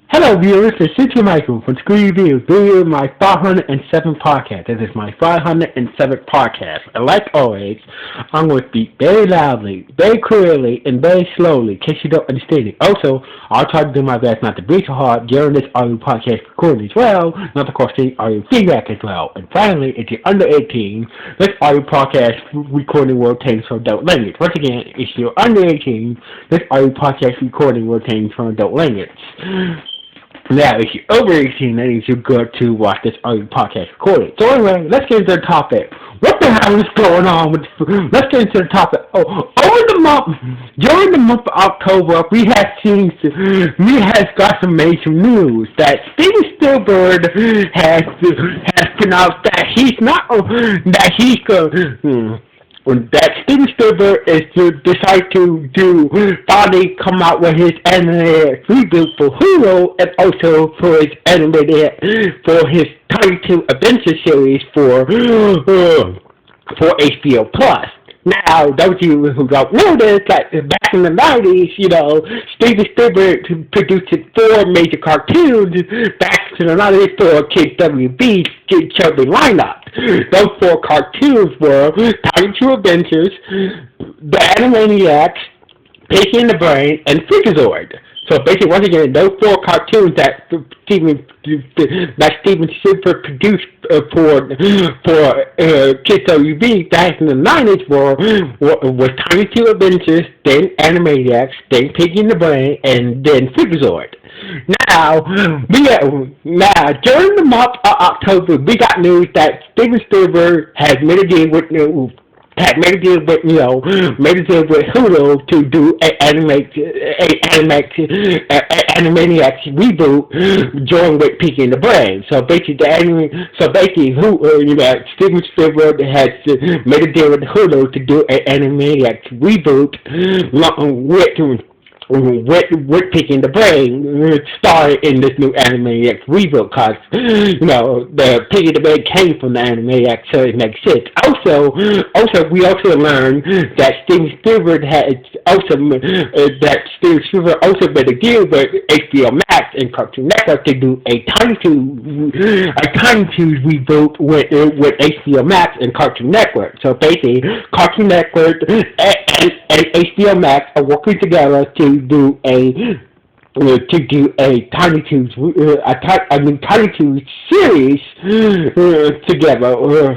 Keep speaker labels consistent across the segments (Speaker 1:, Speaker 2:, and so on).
Speaker 1: Hello viewers, this is Michael from Screen Review, doing my 507th podcast. This is my 507th podcast. And like always, I'm going to speak very loudly, very clearly, and very slowly, in case you don't understand it. Also, I'll try to do my best not to breathe so hard during this audio podcast recording as well, not to cause any audio feedback as well. And finally, if you're under 18, this audio podcast recording will contain some adult language. Once again, if you're under 18, this audio podcast recording will contain some adult language. Now, if you're over 18, that means you're good to watch this audio podcast recording. So anyway, let's get into the topic. What the hell is going on with let's get into the topic. During the month of October, we have got some major news that Steven Spielberg has pronounced that that Steven Spielberg is to decide to finally come out with his animated reboot for Hulu and also for his Tiny Toon Adventure series for HBO Plus. Now, those of you who don't know this, that back in the 90s, Steven Spielberg produced 4 major cartoons back in the 90s for Kids WB's children lineup. Those 4 cartoons were Tiny Toon Adventures, The Animaniacs, Pinky and the Brain, and Freakazoid. So basically, once again, those 4 cartoons that Steven Spielberg produced for Kids WB back in the 90s was Tiny Toon Adventures, then Animaniacs, then Pinky and the Brain, and then Freakazoid. Now, during the month of October, we got news that Steven Spielberg has made a deal with Hulu to do an Animaniacs reboot joined with Pinky and the Brain. So basically, Steven Spielberg has made a deal with Hulu to do an Animaniacs reboot with Pinky and the Brain starring in this new Animaniacs reboot, because the Pinky and the Brain came from the Animaniacs, so it makes sense. Also, we also learned that Steven Spielberg also made a deal with HBO Max and Cartoon Network to do a Tiny Toon reboot with HBO Max and Cartoon Network. So basically, Cartoon Network and HBO Max are working together to do a Tiny Toons Tiny Toons series together.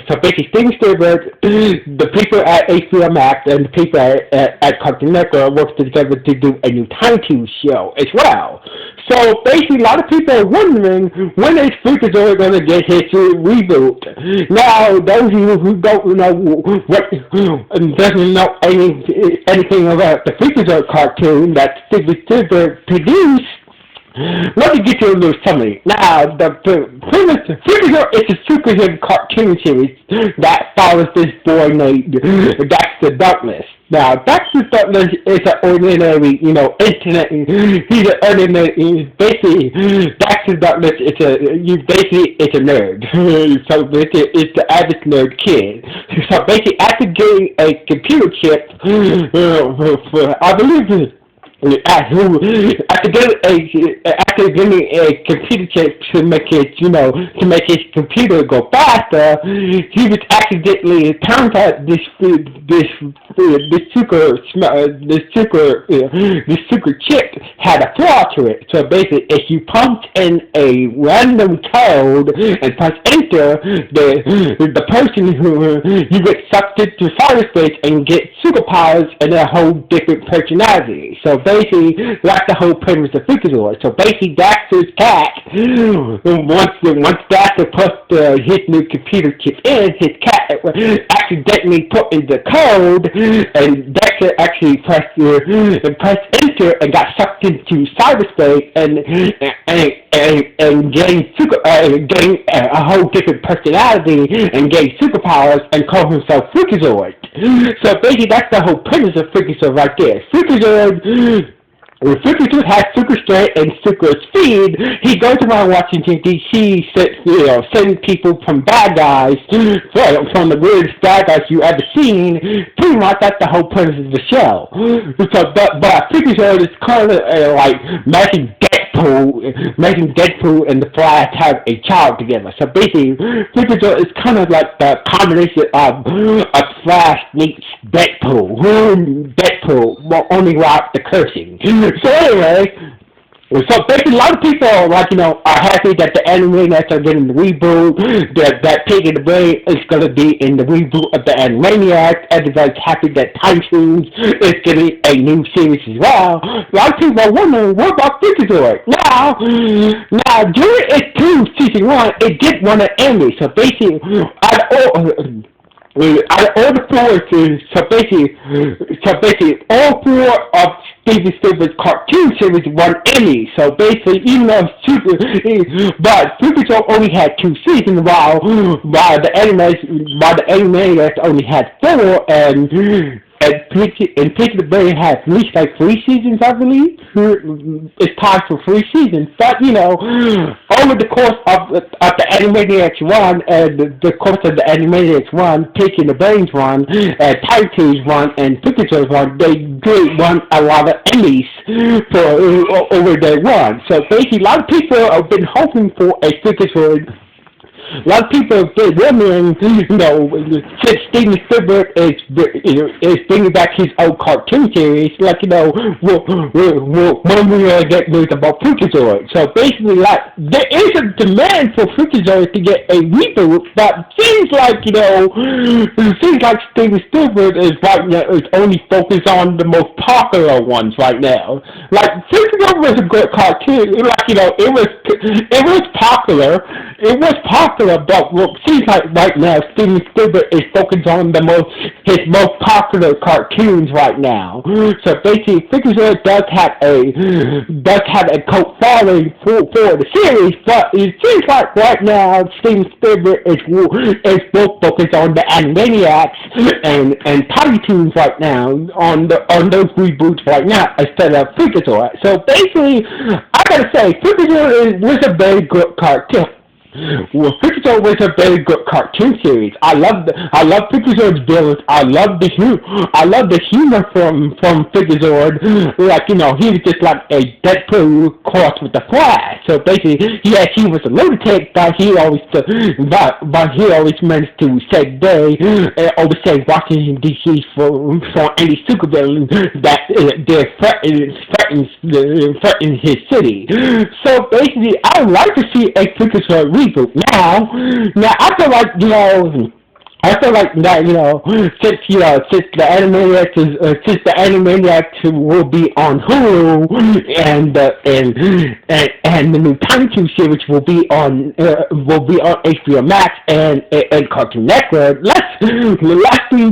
Speaker 1: So basically, Steven Spielberg, the people at HBO Max and the people at Cartoon Network work together to do a new Tiny Toons show as well. So basically, a lot of people are wondering when is Freakazoid going to get his reboot. Now, those of you who don't know doesn't know anything about the Freakazoid cartoon that Steven Spielberg produced, let me get you a little summary. Now, the Freakazoid is a superhero cartoon series that follows this boy named Dexter Douglas. Now, Dexter Douglas is an ordinary, internet. He's an ordinary. Basically, Dexter Douglas is a nerd. So basically, it's the average nerd kid. So basically, after getting a computer chip, I believe. After getting a computer chip to make his computer go faster, he was accidentally turned out this super chip had a flaw to it. So basically, if you punch in a random code and press enter, the person you get sucked into cyberspace and get superpowers and a whole different personality. So basically, that's the whole premise of Freakazoid. So basically, Daxter's cat, once Daxter put his new computer chip in, his cat accidentally put in the code, and Daxter actually pressed enter and got sucked into cyberspace and gained a whole different personality and gained superpowers and called himself Freakazoid. So basically, that's the whole premise of Freakazoid right there. Freakazoid has super strength and super speed. He goes around Washington D.C. sending people from bad guys, from the weirdest bad guys you ever seen. Pretty much that's the whole premise of the show. So, but Freakazoid is kind of like making Deadpool and the Flash have a child together. So basically, Freakazoid is kind of like the combination of Flash meets Deadpool. Deadpool, well, only without the cursing. So anyway. So basically, a lot of people are like, are happy that the Animaniacs are getting the reboot, that Pig in the Brain is going to be in the reboot of the Animaniacs. Everybody's happy that Time Toons is getting a new series as well. A lot of people are wondering, what about Freakazoid? Now, during its season 1, it did win an Emmy. So basically, out of all the four, so basically, all four of Steven Spielberg's cartoon series won Emmy. So basically, even though Freakazoid only had 2 seasons, while the Animaniacs only had 4, and Pig in the Brain has at least like 3 seasons, I believe. It's tied for 3 seasons. But over the course of the Animaniacs run and the course of the Animaniacs run, Pig in the Brain's run, Time Toons run, and Freakazoid's run, they did won a lot of Emmys for over their run. So basically, a lot of people have been hoping for a Freakazoid. A lot of people have been wondering, since Steven Spielberg is bringing back his old cartoon series, like, when we going to get news about Freakazoid. So basically, like, there is a demand for Freakazoid to get a reboot, but seems like Steven Spielberg is right now is only focused on the most popular ones right now. Like, Freakazoid was a good cartoon. Like, it was popular. It was popular, but it seems like right now Steven Spielberg is focused on his most popular cartoons right now. So basically, Freakazoid does have a cult following for the series, but it seems like right now Steven Spielberg is both focused on the Animaniacs and Tiny Toons right now on those reboots right now instead of Freakazoid. So basically, I gotta say, Freakazoid was a very good cartoon. Well, Freakazoid was a very good cartoon series. I love Freakazoid's build. I love the humor from Freakazoid. Like, he was just like a Deadpool crossed with the Flash. So basically, yes, he was a lunatic, but he always managed to save day and oversave Washington D.C. from any supervillain that threatens his city. So basically, I would like to see a Freakazoid reboot. Now I feel like that, since the Animaniacs will be on Hulu and the new Tiny Toons series will be on HBO Max and Cartoon Network. Let's bring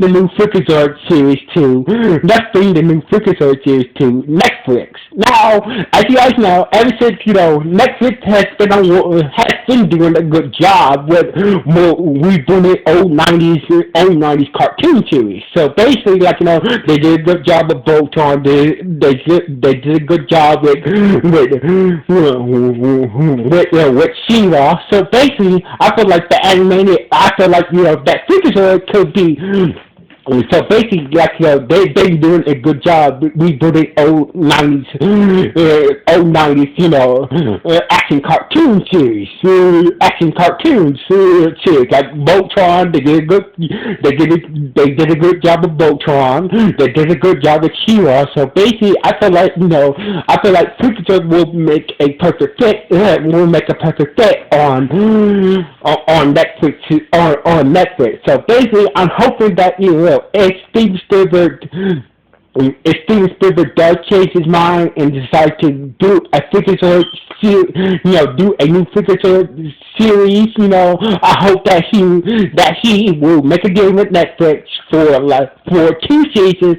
Speaker 1: the new Freakazoid series to Netflix. Now, as you guys know, ever since Netflix has been doing a good job with rebooting old 90s cartoon series. So basically, they did a good job with Voltron. They did a good job with She-Ra. So basically, I feel like that Freakazoid could be. So basically, they've been doing a good job rebooting old 90s, action cartoon series, like Voltron. They did a good job with Voltron. They did a good job with She-Ra. So basically, I feel like Freakazoid will make a perfect fit. On Netflix. On Netflix. So basically, I'm hoping that if Steven Spielberg does change his mind and decides to do a Freakazoid, do a new Freakazoid series, I hope that he will make a deal with Netflix for 2 seasons,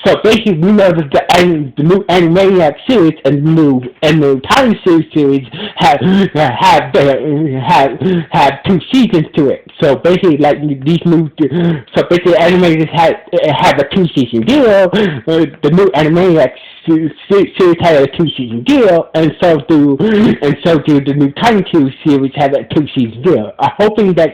Speaker 1: so basically we know that the new Animaniac series and the Tiny series have 2 seasons to it. So basically, Animators have a 2-season deal. The new Animaniacs series had a 2-season deal, and so do the new Tiny Toons series have a 2-season deal. I'm hoping that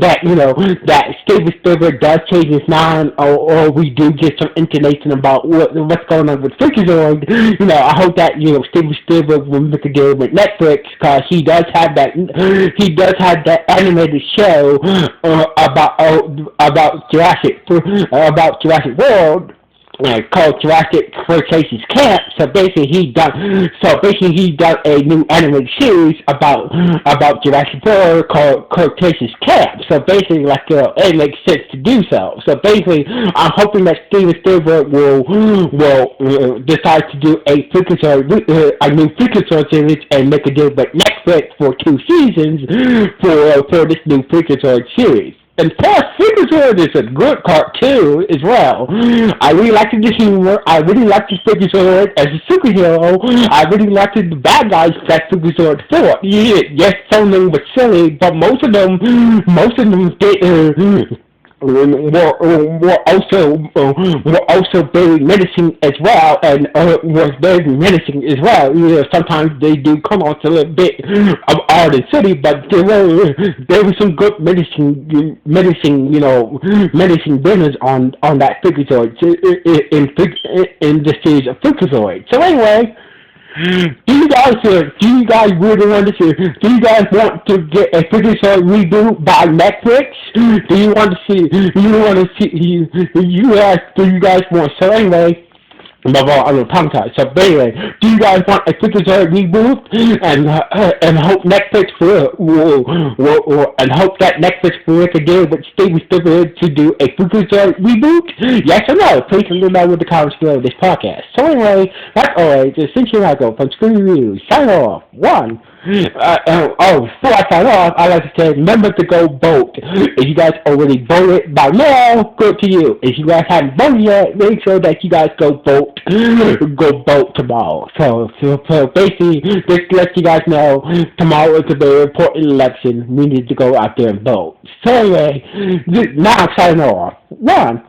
Speaker 1: that Steven Spielberg does change his mind, or we do get some intonation about what's going on with Freakazoid. I hope that Steven Spielberg will make a deal with Netflix, because he does have that animated show about Jurassic World, called Jurassic Cretaceous Camp. So basically he done a new animated series about Jurassic World called Cretaceous Camp. So basically, it makes sense to do so. So basically, I'm hoping that Steven Spielberg will decide to do a new Freakazoid series and make a deal with Netflix for 2 seasons for this new Freakazoid series. And plus, Freakazoid is a good cartoon as well. I really liked the humor. I really liked the Freakazoid as a superhero. I really liked the bad guys that Freakazoid fought. Yes, some of them were silly, but most of them did. Were also very menacing as well, and was very menacing as well. Sometimes they do come off a little bit of odd and silly, but there were some good menacing villains on that Freakazoid in the series of Freakazoid. So anyway. Do you guys really want to see? Do you guys want to get a Freakazoid reboot by Netflix? Do you guys want? So anyway. I'm tongue-tied. So anyway, do you guys want a Freakazoid reboot? And hope Netflix will make a deal with Steven Spielberg to do a Freakazoid reboot? Yes or no? Please let me know in the comments below this podcast. So anyway, that's alright. This is Essential Michael from Screen Reviews. Sign off. 1. Before I sign off, I'd like to say, remember to go vote. If you guys already voted by now, good to you. If you guys haven't voted yet, make sure that you guys go vote tomorrow. So basically, just to let you guys know, tomorrow is a very important election. We need to go out there and vote. So anyway, now I'm signing off. 1.